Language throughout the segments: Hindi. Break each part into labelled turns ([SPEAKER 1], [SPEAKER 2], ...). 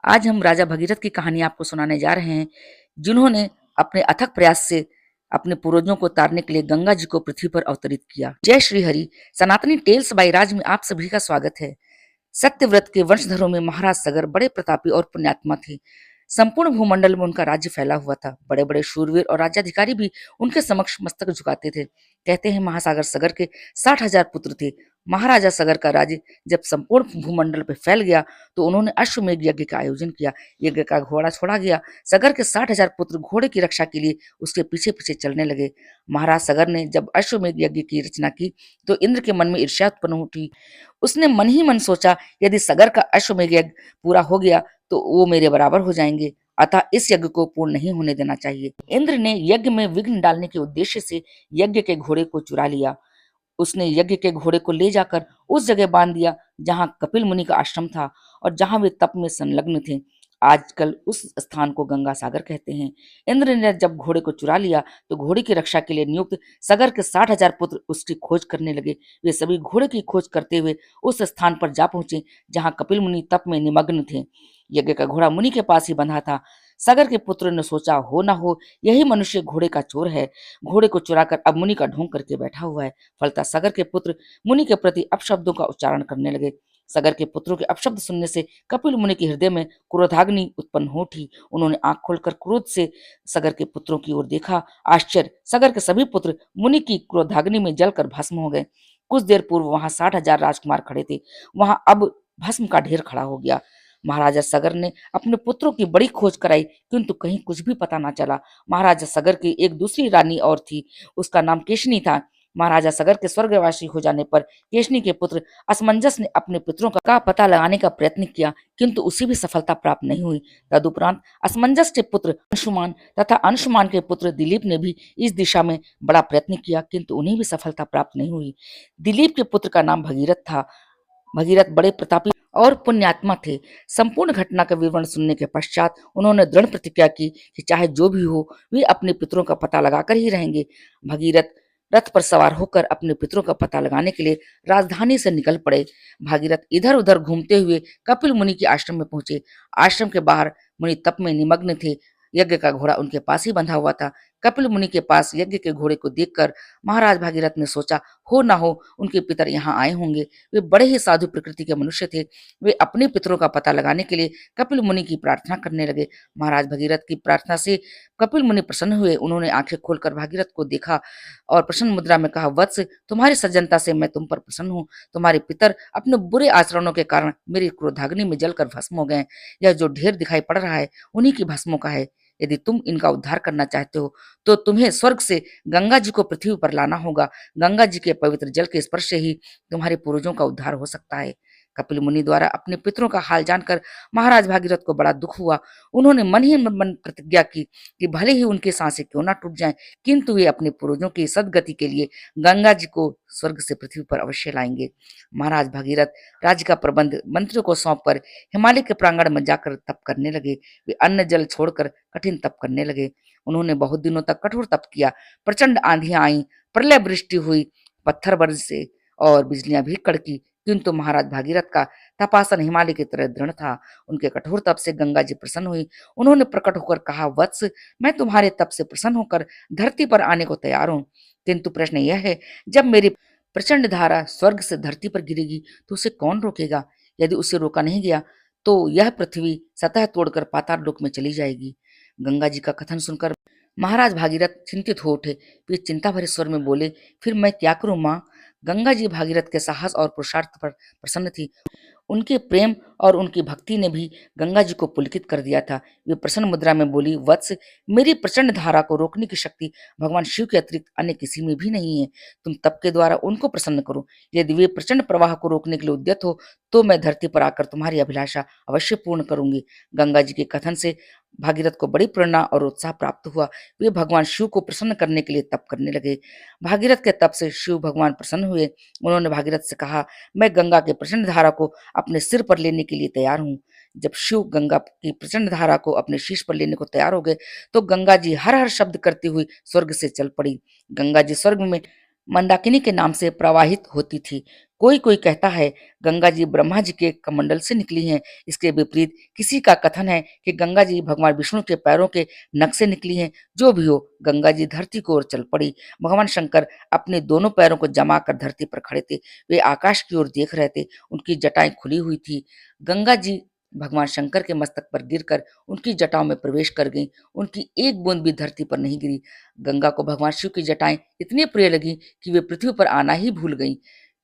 [SPEAKER 1] आज हम राजा भगीरथ की कहानी आपको सुनाने जा रहे हैं, जिन्होंने अपने अथक प्रयास से अपने पूर्वजों को तारने के लिए गंगा जी को पृथ्वी पर अवतरित किया। जय श्री हरि। सनातनी टेल्स बाय राज में आप सभी का स्वागत है। सत्यव्रत के वंशधरों में महाराज सगर बड़े प्रतापी और पुण्यात्मा थे। संपूर्ण भूमंडल में उनका राज्य फैला हुआ था। बड़े बड़े शूरवीर और राज्याधिकारी भी उनके समक्ष मस्तक झुकाते थे। कहते हैं महासागर सगर के 60,000 पुत्र थे। महाराजा सगर का राज्य जब संपूर्ण भूमंडल पर फैल गया तो उन्होंने अश्वमेध यज्ञ का आयोजन किया। यज्ञ का घोड़ा छोड़ा गया। सगर के 60,000 पुत्र घोड़े की रक्षा के लिए उसके पीछे पीछे चलने लगे। महाराज सगर ने जब अश्वमेध यज्ञ की रचना की तो इंद्र के मन में ईर्ष्या उत्पन्न उठी। उसने मन ही मन सोचा, यदि सगर का अश्वमेध यज्ञ पूरा हो गया तो वो मेरे बराबर हो जाएंगे, अतः इस यज्ञ को पूर्ण नहीं होने देना चाहिए। इंद्र ने यज्ञ में विघ्न डालने के उद्देश्य से यज्ञ के घोड़े को चुरा लिया। उसने यज्ञ के घोड़े को ले जाकर उस जगह बांध दिया जहां कपिल मुनि का आश्रम था और जहां वे तप में संलग्न थे। आजकल उस स्थान को गंगा सागर कहते हैं। इंद्र ने जब घोड़े को चुरा लिया तो घोड़े की रक्षा के लिए नियुक्त सगर के 60,000 पुत्र उसकी खोज करने लगे। वे सभी घोड़े की खोज करते हुए उस स्थान पर जा पहुंचे जहां कपिल मुनि तप में निमग्न थे। यज्ञ का घोड़ा मुनि के पास ही बंधा था। सगर के पुत्र ने सोचा, हो ना हो यही मनुष्य घोड़े का चोर है। घोड़े को चुराकर अब मुनि का ढोंग करके बैठा हुआ है। फलतः सगर के पुत्र मुनि के प्रति अपशब्दों का उच्चारण करने लगे। सगर के पुत्रों के अपशब्द सुनने से कपिल मुनि के हृदय में क्रोधाग्नि उत्पन्न हो उठी। उन्होंने आंख खोलकर क्रोध से सगर के पुत्रों की ओर देखा। आश्चर्य! सगर के सभी पुत्र मुनि की क्रोधाग्नि में जलकर भस्म हो गए। कुछ देर पूर्व वहां 60,000 राजकुमार खड़े थे, वहां अब भस्म का ढेर खड़ा हो गया। महाराजा सगर ने अपने पुत्रों की बड़ी खोज कराई, किंतु कहीं कुछ भी पता ना चला। महाराजा सगर की एक दूसरी रानी और थी, उसका नाम केशनी था। महाराजा सगर के स्वर्गवासी हो जाने पर केशनी के पुत्र असमंजस ने अपने पितरों का पता लगाने का प्रयत्न किया, किंतु उसे भी सफलता प्राप्त नहीं हुई। तदुपरांत असमंजस के पुत्र अंशुमान तथा अंशुमान के पुत्र दिलीप ने भी इस दिशा में बड़ा प्रयत्न किया, किंतु उन्हें भी सफलता प्राप्त नहीं हुई। दिलीप के पुत्र का नाम भगीरथ था। भगीरथ बड़े प्रतापी और पुण्यात्मा थे। संपूर्ण घटना का विवरण सुनने के पश्चात उन्होंने दृढ़ प्रतिज्ञा की कि चाहे जो भी हो वे अपने पितरों का पता लगाकर ही रहेंगे। भगीरथ रथ पर सवार होकर अपने पितरों का पता लगाने के लिए राजधानी से निकल पड़े। भागीरथ इधर उधर घूमते हुए कपिल मुनि के आश्रम में पहुंचे। आश्रम के बाहर मुनि तप में निमग्न थे। यज्ञ का घोड़ा उनके पास ही बंधा हुआ था। कपिल मुनि के पास यज्ञ के घोड़े को देखकर महाराज भागीरथ ने सोचा, हो ना हो उनके पितर यहाँ आए होंगे। वे बड़े ही साधु प्रकृति के मनुष्य थे। वे अपने पितरों का पता लगाने के लिए कपिल मुनि की प्रार्थना करने लगे। महाराज भगीरथ की प्रार्थना से कपिल मुनि प्रसन्न हुए। उन्होंने आंखें खोलकर भागीरथ को देखा और प्रसन्न मुद्रा में कहा, वत्स, तुम्हारी सज्जनता से मैं तुम पर प्रसन्न हूँ। तुम्हारे पितर अपने बुरे आचरणों के कारण मेरी क्रोधाग्नि में जलकर भस्म हो गए। यह जो ढेर दिखाई पड़ रहा है उन्हीं की भस्मों का है। यदि तुम इनका उद्धार करना चाहते हो तो तुम्हें स्वर्ग से गंगा जी को पृथ्वी पर लाना होगा। गंगा जी के पवित्र जल के स्पर्श से ही तुम्हारे पूर्वजों का उद्धार हो सकता है। कपिल मुनि द्वारा अपने पितरों का हाल जानकर महाराज भागीरथ को बड़ा दुख हुआ। उन्होंने मन ही मन प्रतिज्ञा की कि भले ही उनकी सांसें क्यों ना टूट जाएं, किंतु वे अपने पूर्वजों की सदगति के लिए गंगा जी को स्वर्ग से पृथ्वी पर अवश्य लाएंगे। महाराज भागीरथ राज्य का प्रबंध मंत्रियों को सौंपकर हिमालय के प्रांगण में जाकर तप करने लगे। वे अन्न जल छोड़कर कठिन तप करने लगे। उन्होंने बहुत दिनों तक कठोर तप किया। प्रचंड आंधियां आईं, प्रलय वृष्टि हुई, पत्थर बरसे और बिजलियां भी कड़की, किंतु महाराज भागीरथ का तपासन हिमालय की तरह दृढ़ था। उनके कठोर तप से गंगा जी प्रसन्न हुई। उन्होंने प्रकट होकर कहा, वत्स, मैं तुम्हारे तप से प्रसन्न होकर धरती पर आने को तैयार हूँ, किंतु प्रश्न यह है, जब मेरी प्रचंड धारा स्वर्ग से धरती पर गिरेगी तो उसे कौन रोकेगा? यदि उसे रोका नहीं गया तो यह पृथ्वी सतह तोड़कर पाताल लोक में चली जाएगी। गंगा जी का कथन सुनकर महाराज भागीरथ चिंतित हो उठे। वे चिंता भरे स्वर में बोले, फिर मैं क्या करूं माँ? गंगा जी भागीरथ के साहस और पुरुषार्थ पर प्रसन्न थी। उनके प्रेम और उनकी भक्ति ने भी गंगा जी को पुलकित कर दिया था। वे प्रसन्न मुद्रा में बोली, वत्स, मेरी प्रचंड धारा को रोकने की शक्ति भगवान शिव के अतिरिक्त अन्य किसी में भी नहीं है। तुम तप के द्वारा उनको प्रसन्न करो। यदि वे प्रचंड प्रवाह को रोकने के लिए उद्यत हो तो मैं धरती पर आकर तुम्हारी अभिलाषा अवश्य पूर्ण करूंगी। गंगा जी के कथन से भागीरथ को बड़ी प्रेरणा और उत्साह प्राप्त हुआ। वे भगवान शिव को प्रसन्न करने के लिए तप करने लगे। भागीरथ के तप से शिव भगवान प्रसन्न हुए। उन्होंने भागीरथ से कहा, मैं गंगा के प्रचंड धारा को अपने सिर पर लेने के लिए तैयार हूँ। जब शिव गंगा की प्रचंड धारा को अपने शीश पर लेने को तैयार हो गए तो गंगा जी हर हर शब्द करती हुई स्वर्ग से चल पड़ी। गंगा जी स्वर्ग में मंदाकिनी के नाम से प्रवाहित होती थी। कोई कोई कहता है गंगा जी ब्रह्मा जी के कमंडल से निकली हैं। इसके विपरीत किसी का कथन है कि गंगा जी भगवान विष्णु के पैरों के नख से निकली हैं। जो भी हो, गंगा जी धरती को ओर चल पड़ी। भगवान शंकर अपने दोनों पैरों को जमा कर धरती पर खड़े थे। वे आकाश की ओर देख रहे थे। उनकी जटाएं खुली हुई थी। गंगा जी भगवान शंकर के मस्तक पर गिरकर उनकी जटाओं में प्रवेश कर गईं। उनकी एक बूंद भी धरती पर नहीं गिरी। गंगा को भगवान शिव की जटाएं इतनी प्रिय लगी कि वे पृथ्वी पर आना ही भूल गईं।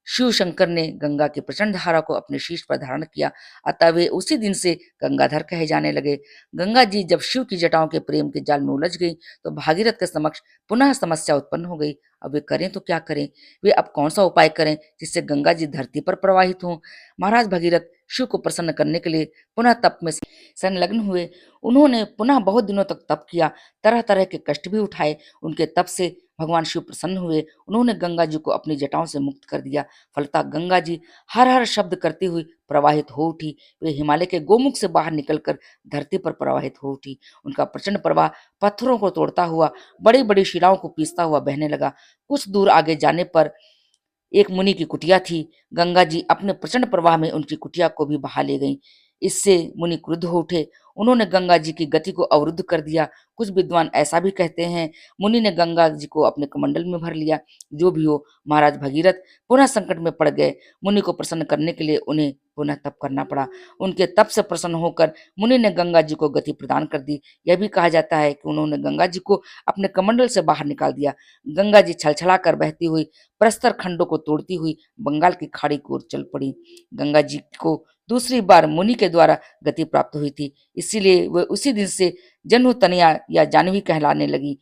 [SPEAKER 1] शिव शंकर ने गंगा की प्रचंड धारा को अपने शीश पर धारण किया, अतः वे उसी दिन से गंगाधर कहे जाने लगे। गंगा जी जब शिव की जटाओं के प्रेम के जाल में उलझ गई तो भागीरथ के समक्ष पुनः समस्या उत्पन्न हो गई। अब वे करें तो क्या करें? वे अब कौन सा उपाय करें जिससे गंगा जी धरती पर प्रवाहित हों? महाराज भगीरथ शिव को प्रसन्न करने के लिए पुनः तप में संलग्न हुए। उन्होंने पुनः बहुत दिनों तक तप किया, तरह तरह के कष्ट भी उठाए। उनके तप से भगवान शिव प्रसन्न हुए। उन्होंने गंगा जी को अपनी जटाओं से मुक्त कर दिया। फलतः गंगा जी हर हर शब्द करती हुई प्रवाहित हो उठी। वे हिमालय के गोमुख से बाहर निकलकर धरती पर प्रवाहित हो उठी। उनका प्रचंड प्रवाह पत्थरों को तोड़ता हुआ, बड़ी बड़ी शिलाओं को पीसता हुआ बहने लगा। कुछ दूर आगे जाने पर एक मुनि की कुटिया थी। गंगा जी अपने प्रचंड प्रवाह में उनकी कुटिया को भी बहा ले गईं। इससे मुनि क्रुद्ध हो उठे। उन्होंने गंगा जी की गति को अवरुद्ध कर दिया। कुछ विद्वान ऐसा भी कहते हैं मुनि ने गंगा जी को अपने कमंडल में भर लिया। जो भी हो, महाराज भगीरथ पुनः संकट में पड़ गए। मुनि को प्रसन्न करने के लिए उन्हें पुनः तप करना पड़ा। उनके तप से प्रसन्न होकर मुनि ने गंगा जी को गति प्रदान कर दी। यह भी कहा जाता है कि उन्होंने गंगा जी को अपने कमंडल से बाहर निकाल दिया। गंगा जी छलछला कर बहती हुई प्रस्तर खंडों को तोड़ती हुई बंगाल की खाड़ी की ओर चल पड़ी। गंगा जी को दूसरी बार मुनि के द्वारा गति प्राप्त हुई थी, इसीलिए वह उसी दिन से जन्म तनया या जानवी कहलाने लगी।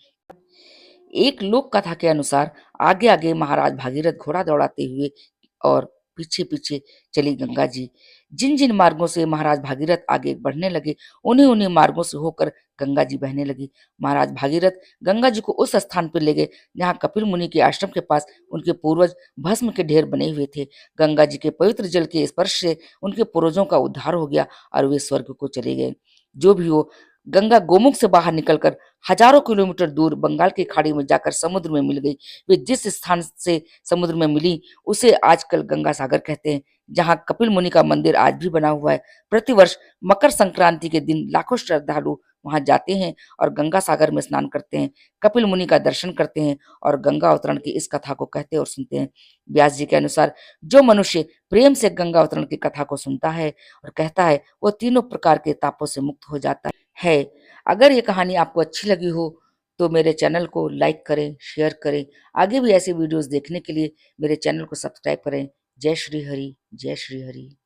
[SPEAKER 1] एक लोक कथा के अनुसार आगे आगे महाराज भागीरथ घोड़ा दौड़ाते हुए और पीछे पीछे चली गंगा जी। जिन जिन मार्गों से महाराज भागीरथ आगे बढ़ने लगे, उन्हीं उन्हीं मार्गों से होकर गंगा जी बहने लगी। महाराज भागीरथ गंगा जी को उस स्थान पर ले गए जहाँ कपिल मुनि के आश्रम के पास उनके पूर्वज भस्म के ढेर बने हुए थे। गंगा जी के पवित्र जल के स्पर्श से उनके पूर्वजों का उद्धार हो गया और वे स्वर्ग को चले गए। जो भी हो, गंगा गोमुख से बाहर निकलकर हजारों किलोमीटर दूर बंगाल की खाड़ी में जाकर समुद्र में मिल गई। वे जिस स्थान से समुद्र में मिली उसे आजकल गंगा सागर कहते हैं, जहाँ कपिल मुनि का मंदिर आज भी बना हुआ है। प्रतिवर्ष मकर संक्रांति के दिन लाखों श्रद्धालु वहां जाते हैं और गंगा सागर में स्नान करते हैं, कपिल मुनि का दर्शन करते हैं और गंगा अवतरण की इस कथा को कहते और सुनते हैं। व्यास जी के अनुसार जो मनुष्य प्रेम से गंगा अवतरण की कथा को सुनता है और कहता है, वो तीनों प्रकार के तापों से मुक्त हो जाता है। अगर ये कहानी आपको अच्छी लगी हो तो मेरे चैनल को लाइक करें, शेयर करें। आगे भी ऐसे वीडियोस देखने के लिए मेरे चैनल को सब्सक्राइब करें। जय श्री हरि, जय श्री हरि।